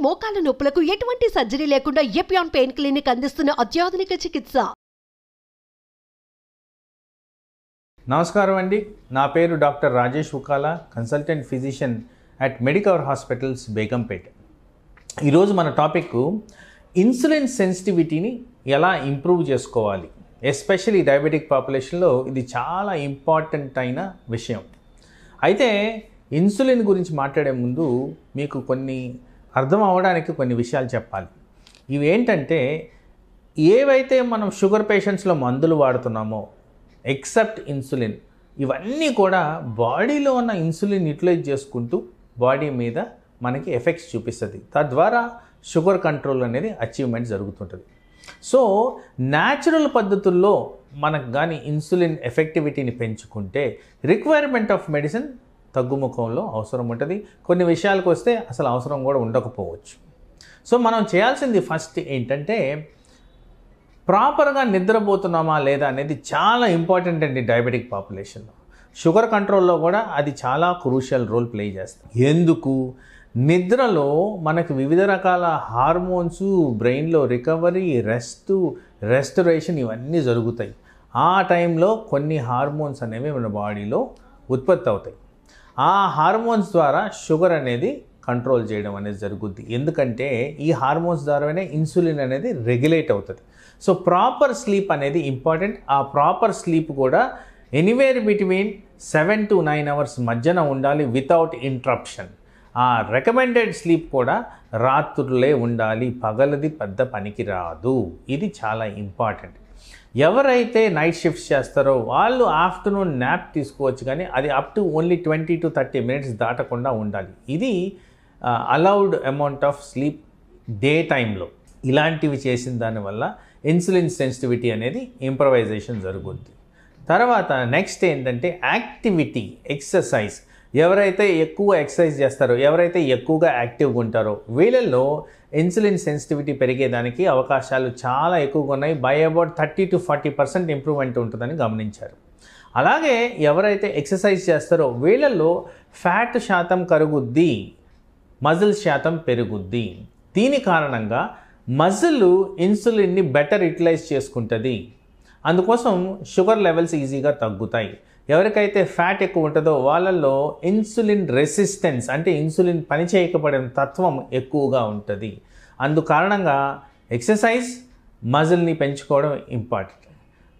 మోకాల నొప్పులకు ఎటువంటి సర్జరీ లేకుండా ఎపియాన్ పెయిన్ క్లినిక్ అందిస్తున్న అత్యాధునిక చికిత్స. నమస్కారం అండి, నా పేరు doctor Rajesh Ukala, consultant physician at Medicover hospitals, Begumpet. ఈరోజు మన టాపిక్ ఇన్సులిన్ సెన్సిటివిటీని ఎలా ఇంప్రూవ్ చేసుకోవాలి. ఎస్పెషల్లీ డయాబెటిక్ పాపులేషన్లో ఇది చాలా ఇంపార్టెంట్ అయిన విషయం. అయితే ఇన్సులిన్ గురించి మాట్లాడే ముందు మీకు కొన్ని అర్థం అవ్వడానికి కొన్ని విషయాలు చెప్పాలి. ఇవి ఏంటంటే, ఏవైతే మనం షుగర్ పేషెంట్స్లో మందులు వాడుతున్నామో ఎక్సెప్ట్ ఇన్సులిన్, ఇవన్నీ కూడా బాడీలో ఉన్న ఇన్సులిన్ యూటిలైజ్ చేసుకుంటూ బాడీ మీద మనకి ఎఫెక్ట్స్ చూపిస్తుంది. తద్వారా షుగర్ కంట్రోల్ అనేది అచీవ్మెంట్ జరుగుతుంటుంది. సో న్యాచురల్ పద్ధతుల్లో మనకు కానీ ఇన్సులిన్ ఎఫెక్టివిటీని పెంచుకుంటే రిక్వైర్మెంట్ ఆఫ్ మెడిసిన్ తగ్గుముఖంలో అవసరం ఉంటుంది. కొన్ని విషయాలకు వస్తే అసలు అవసరం కూడా ఉండకపోవచ్చు. సో మనం చేయాల్సింది ఫస్ట్ ఏంటంటే, ప్రాపర్గా నిద్రపోతున్నామా లేదా అనేది చాలా ఇంపార్టెంట్ అండి. డయాబెటిక్ పాపులేషన్లో షుగర్ కంట్రోల్లో కూడా అది చాలా క్రూషియల్ రోల్ ప్లే చేస్తుంది. ఎందుకు? నిద్రలో మనకు వివిధ రకాల హార్మోన్స్, బ్రెయిన్లో రికవరీ, రెస్టరేషన్ ఇవన్నీ జరుగుతాయి. ఆ టైంలో కొన్ని హార్మోన్స్ అనేవి మన బాడీలో ఉత్పత్తి అవుతాయి. ఆ హార్మోన్స్ ద్వారా షుగర్ అనేది కంట్రోల్ చేయడం అనేది జరుగుద్ది. ఎందుకంటే ఈ హార్మోన్స్ ద్వారానే ఇన్సులిన్ అనేది రెగ్యులేట్ అవుతుంది. సో ప్రాపర్ స్లీప్ అనేది ఇంపార్టెంట్. ఆ ప్రాపర్ స్లీప్ కూడా ఎనీవేర్ బిట్వీన్ 7 to 9 అవర్స్ మధ్యన ఉండాలి వితౌట్ ఇంటరప్షన్. ఆ రికమెండెడ్ స్లీప్ కూడా రాత్రులే ఉండాలి, పగలది పెద్ద పనికి రాదు. ఇది చాలా ఇంపార్టెంట్. ఎవరైతే నైట్ షిఫ్ట్స్ చేస్తారో వాళ్ళు ఆఫ్టర్నూన్ న్యాప్ తీసుకోవచ్చు, కానీ అది up to only 20 to 30 minutes దాటకుండా ఉండాలి. ఇది allowed amount of sleep day టైంలో. ఇలాంటివి చేసిన దానివల్ల ఇన్సులిన్ సెన్సిటివిటీ అనేది ఇంప్రవైజేషన్ జరుగుద్ది. తర్వాత నెక్స్ట్ ఏంటంటే యాక్టివిటీ, ఎక్సర్సైజ్. ఎవరైతే ఎక్కువ ఎక్సర్సైజ్ చేస్తారో, ఎవరైతే ఎక్కువగా యాక్టివ్గా ఉంటారో వీళ్ళల్లో ఇన్సులిన్ సెన్సిటివిటీ పెరిగేదానికి అవకాశాలు చాలా ఎక్కువగా ఉన్నాయి. బై అబౌట్ 30 to 40% ఇంప్రూవ్మెంట్ ఉంటుందని గమనించారు. అలాగే ఎవరైతే ఎక్సర్సైజ్ చేస్తారో వీళ్ళల్లో ఫ్యాట్ శాతం కరుగుద్ది, మజిల్ శాతం పెరుగుద్ది. దీని కారణంగా మజిల్ ఇన్సులిన్ని బెటర్ యూటిలైజ్ చేసుకుంటుంది. అందుకోసం షుగర్ లెవెల్స్ ఈజీగా తగ్గుతాయి. ఎవరికైతే ఫ్యాట్ ఎక్కువ ఉంటుందో వాళ్ళల్లో ఇన్సులిన్ రెసిస్టెన్స్, అంటే ఇన్సులిన్ పనిచేయకపోవడం తత్వం ఎక్కువగా ఉంటుంది. అందుకారణంగా ఎక్సర్సైజ్, మజిల్ని పెంచుకోవడం ఇంపార్టెంట్.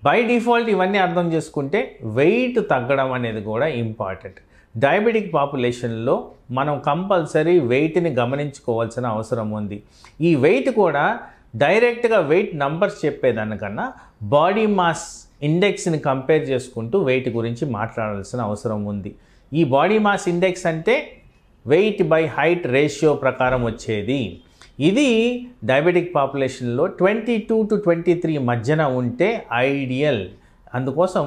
బై డిఫాల్ట్ ఇవన్నీ అర్థం చేసుకుంటే వెయిట్ తగ్గడం అనేది కూడా ఇంపార్టెంట్. డయాబెటిక్ పాపులేషన్లో మనం కంపల్సరీ వెయిట్ని గమనించుకోవాల్సిన అవసరం ఉంది. ఈ వెయిట్ కూడా డైరెక్ట్గా వెయిట్ నంబర్స్ చెప్పేదానికన్నా బాడీ మాస్ ఇండెక్స్ని కంపేర్ చేసుకుంటూ వెయిట్ గురించి మాట్లాడాల్సిన అవసరం ఉంది. ఈ బాడీ మాస్ ఇండెక్స్ అంటే వెయిట్ బై హైట్ రేషియో ప్రకారం వచ్చేది. ఇది డయాబెటిక్ పాపులేషన్లో 22 to 23 మధ్యన ఉంటే ఐడియల్. అందుకోసం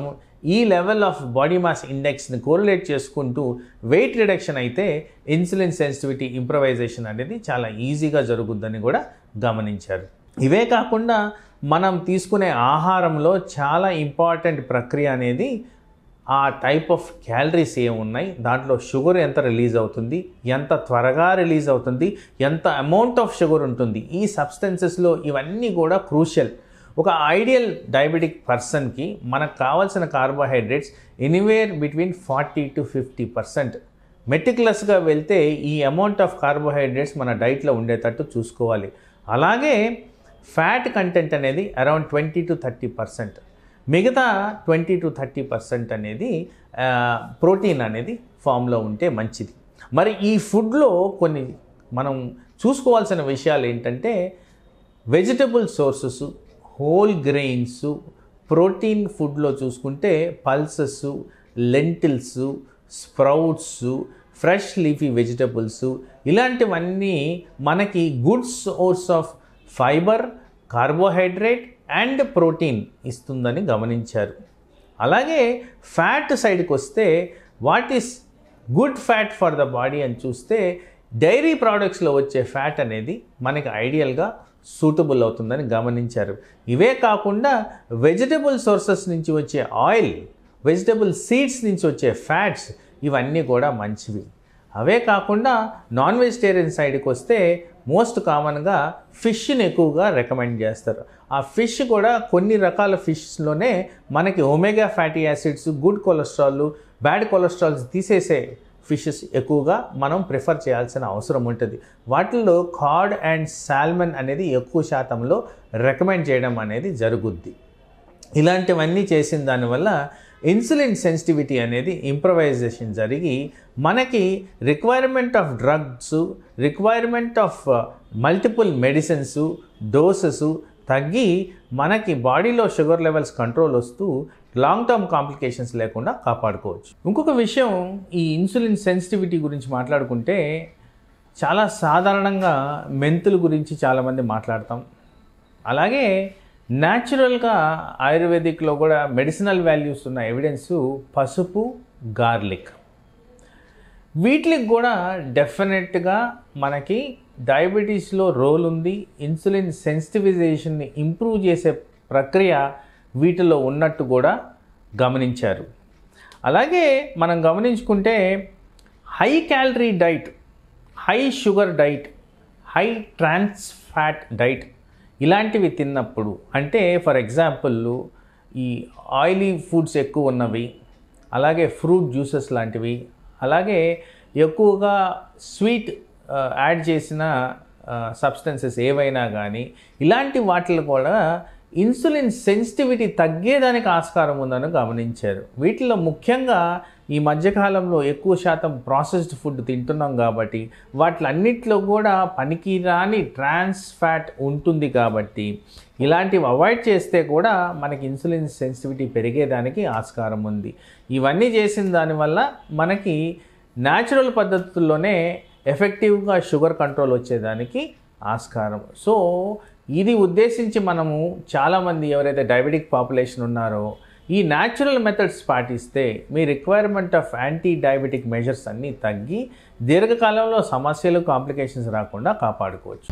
ఈ లెవెల్ ఆఫ్ బాడీ మాస్ ఇండెక్స్ని కోరిలేట్ చేసుకుంటూ వెయిట్ రిడక్షన్ అయితే ఇన్సులిన్ సెన్సిటివిటీ ఇంప్రవైజేషన్ అనేది చాలా ఈజీగా జరుగుద్దని కూడా గమనించారు. ఇవే కాకుండా మనం తీసుకునే ఆహారంలో చాలా ఇంపార్టెంట్ ప్రక్రియ అనేది ఆ టైప్ ఆఫ్ క్యాలరీస్ ఏమున్నాయి, దాంట్లో షుగర్ ఎంత రిలీజ్ అవుతుంది, ఎంత త్వరగా రిలీజ్ అవుతుంది, ఎంత అమౌంట్ ఆఫ్ షుగర్ ఉంటుంది, ఈ సబ్స్టెన్సెస్లో ఇవన్నీ కూడా క్రూషియల్. ఒక ఐడియల్ డయాబెటిక్ పర్సన్కి మనకు కావాల్సిన కార్బోహైడ్రేట్స్ ఎనీవేర్ బిట్వీన్ 40 to 50%. మెటిక్యులస్గా వెళ్తే ఈ అమౌంట్ ఆఫ్ కార్బోహైడ్రేట్స్ మన డైట్లో ఉండేటట్టు చూసుకోవాలి. అలాగే ఫ్యాట్ కంటెంట్ అనేది అరౌండ్ 20 to 30%. మిగతా 20 to 30% అనేది ప్రోటీన్ అనేది ఫామ్లో ఉంటే మంచిది. మరి ఈ ఫుడ్లో కొన్ని మనం చూసుకోవాల్సిన విషయాలు ఏంటంటే, vegetable sources, whole grains, protein ఫుడ్లో చూసుకుంటే pulses, lintels, sprouts, fresh leafy vegetables, ఇలాంటివన్నీ మనకి good source of fibre, carbohydrate and protein ఇస్తుందని గమనించారు. అలాగే ఫ్యాట్ సైడ్కి వస్తే what is good fat for the body అని చూస్తే డైరీ ప్రోడక్ట్స్లో వచ్చే ఫ్యాట్ అనేది మనకి ఐడియల్గా సూటబుల్ అవుతుందని గమనించారు. ఇవే కాకుండా వెజిటబుల్ సోర్సెస్ నుంచి వచ్చే ఆయిల్, వెజిటబుల్ సీడ్స్ నుంచి వచ్చే ఫ్యాట్స్, ఇవన్నీ కూడా మంచివి. అవే కాకుండా నాన్ వెజిటేరియన్ సైడ్కి వస్తే మోస్ట్ కామన్గా ఫిష్ని ఎక్కువగా రికమెండ్ చేస్తారు. ఆ ఫిష్ కూడా కొన్ని రకాల ఫిష్లోనే మనకి omega fatty acids, good cholesterol, bad cholesterols తీసేసే ఫిషెస్ ఎక్కువగా మనం ప్రిఫర్ చేయాల్సిన అవసరం ఉంటుంది. వాటిల్లో కాడ్ అండ్ సాల్మన్ అనేది ఎక్కువ శాతంలో రికమెండ్ చేయడం అనేది జరుగుద్ది. ఇలాంటివన్నీ చేసిన దానివల్ల ఇన్సులిన్ సెన్సిటివిటీ అనేది ఇంప్రవైజేషన్ జరిగి మనకి requirement of drugs, requirement of multiple medicines doses తగ్గి మనకి బాడీలో షుగర్ లెవెల్స్ కంట్రోల్ వస్తూ లాంగ్ టర్మ్ కాంప్లికేషన్స్ లేకుండా కాపాడుకోవచ్చు. ఇంకొక విషయం, ఈ ఇన్సులిన్ సెన్సిటివిటీ గురించి మాట్లాడుకుంటే చాలా సాధారణంగా మెంతుల గురించి చాలామంది మాట్లాడతాం. అలాగే న్యాచురల్గా ఆయుర్వేదిక్లో కూడా మెడిసినల్ వాల్యూస్ ఉన్న ఎవిడెన్స్ పసుపు, గార్లిక్, వీటికి కూడా డెఫినెట్గా మనకి డయాబెటీస్లో రోల్ ఉంది. ఇన్సులిన్ సెన్సిటివైజేషన్ని ఇంప్రూవ్ చేసే ప్రక్రియ వీటిలో ఉన్నట్టు కూడా గమనించారు. అలాగే మనం గమనించుకుంటే high calorie diet, high sugar diet, high trans fat diet ఇలాంటివి తిన్నప్పుడు, అంటే ఫర్ ఎగ్జాంపుల్ ఈ ఆయిలీ ఫుడ్స్ ఎక్కువ ఉన్నవి, అలాగే ఫ్రూట్ జ్యూసెస్ లాంటివి, అలాగే ఎక్కువగా స్వీట్ యాడ్ చేసిన సబ్స్టెన్సెస్ ఏవైనా కానీ ఇలాంటి వాటిలో కూడా ఇన్సులిన్ సెన్సిటివిటీ తగ్గేదానికి ఆస్కారం ఉందని గమనించారు. వీటిలో ముఖ్యంగా ఈ మధ్యకాలంలో ఎక్కువ శాతం ప్రాసెస్డ్ ఫుడ్ తింటున్నాం కాబట్టి వాటిలన్నిటిలో కూడా పనికిరాని ట్రాన్స్ ఫ్యాట్ ఉంటుంది కాబట్టి ఇలాంటివి అవాయిడ్ చేస్తే కూడా మనకి ఇన్సులిన్ సెన్సిటివిటీ పెరిగేదానికి ఆస్కారం ఉంది. ఇవన్నీ చేసిన దానివల్ల మనకి న్యాచురల్ పద్ధతుల్లోనే ఎఫెక్టివ్గా షుగర్ కంట్రోల్ వచ్చేదానికి ఆస్కారం. సో ఇది ఉద్దేశించి మనము చాలామంది ఎవరైతే డయాబెటిక్ పాపులేషన్ ఉన్నారో ఈ న్యాచురల్ మెథడ్స్ పాటిస్తే మీ requirement of anti diabetic measures అన్నీ తగ్గి దీర్ఘకాలంలో సమస్యలు, కాంప్లికేషన్స్ రాకుండా కాపాడుకోవచ్చు.